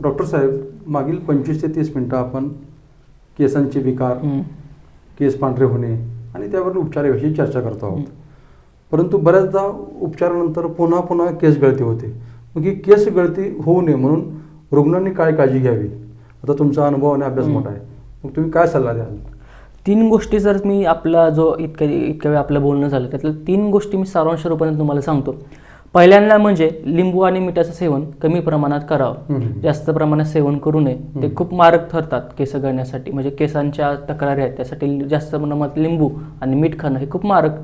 Doctor साहेब, मागील 25 ते 30 मिनिटं आपण केसांचे विकार, केस पांढरे होणे आणि त्यावर उपचाराविषयी चर्चा करतो आहोत. परंतु बऱ्याचदा उपचारानंतर पुन्हा पुन्हा केस गळती होते. मग ही केस गळती होऊ नये म्हणून रुग्णांनी काय काळजी घ्यावी? आता तुमचा अनुभव आणि अभ्यास मोठा आहे, मग तुम्ही काय सल्ला द्याल? 3 गोष्टी जर मी आपला जो इतक्या वेळ आपलं बोलणं झालं त्यातल्या 3 गोष्टी मी सारांश रूपाने तुम्हाला सांगतो. पहिल्यांदा म्हणजे लिंबू आणि मिठाचं सेवन कमी प्रमाणात करावं. जास्त प्रमाणात सेवन करू नये. ते खूप मारक ठरतात केस गळण्यासाठी. म्हणजे केसांच्या तक्रारी आहेत त्यासाठी जास्त प्रमाणात लिंबू आणि मीठ खाणं हे खूप मारक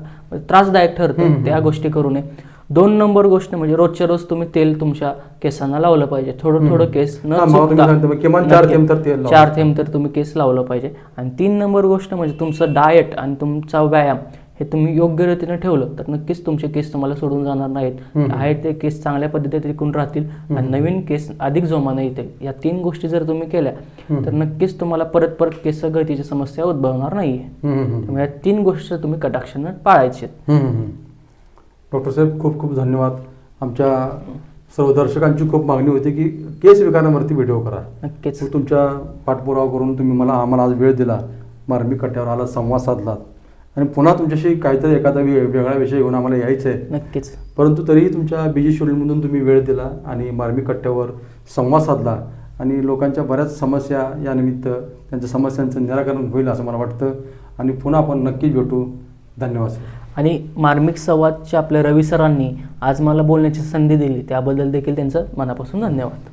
त्रासदायक ठरतं. त्या गोष्टी करू नये. 2 नंबर गोष्ट म्हणजे रोजच्या रोज तुम्ही तेल तुमच्या केसांना लावलं पाहिजे. थोडं केस न चुकता किमान 4 थेंब तर तुम्ही केस लावलं पाहिजे. आणि 3 नंबर गोष्ट म्हणजे तुमचं डाएट आणि तुमचा व्यायाम हे तुम्ही योग्य रीतीने ठेवलं तर नक्कीच तुमचे केस तुम्हाला सोडून जाणार नाहीत. आहे ते केस चांगल्या पद्धतीने टिकून राहतील आणि नवीन केस अधिक जोमाने येतील. या 3 गोष्टी जर तुम्ही केल्या तर नक्कीच तुम्हाला परत केस गळतीची समस्या उद्भवणार नाहीये. त्यामुळे या 3 गोष्टी तुम्ही कटाक्षाने पाळायचे. डॉक्टर साहेब, खूप खूप धन्यवाद. आमच्या सर्व दर्शकांची खूप मागणी होती की केस विकारांवरती व्हिडिओ करा. नक्कीच. तुमच्या पाठपुरावा करून तुम्ही आम्हाला आज वेळ दिला, मार्मिक कट्ट्यावर आला, संवाद साधलात आणि पुन्हा तुमच्याशी काहीतरी एखादा वेगळा विषय घेऊन आम्हाला यायचं आहे. नक्कीच. परंतु तरीही तुमच्या बिझी शेड्यूलमधून तुम्ही वेळ दिला आणि मार्मिक कट्ट्यावर संवाद साधला आणि लोकांच्या बऱ्याच समस्या या निमित्त त्यांच्या समस्यांचं निराकरण होईल असं मला वाटतं. आणि पुन्हा आपण नक्की भेटू. धन्यवाद. आणि मार्मिक संवादच्या आपल्या रवी सरांनी आज मला बोलण्याची संधी दिली त्याबद्दल देखील त्यांचं मनापासून धन्यवाद.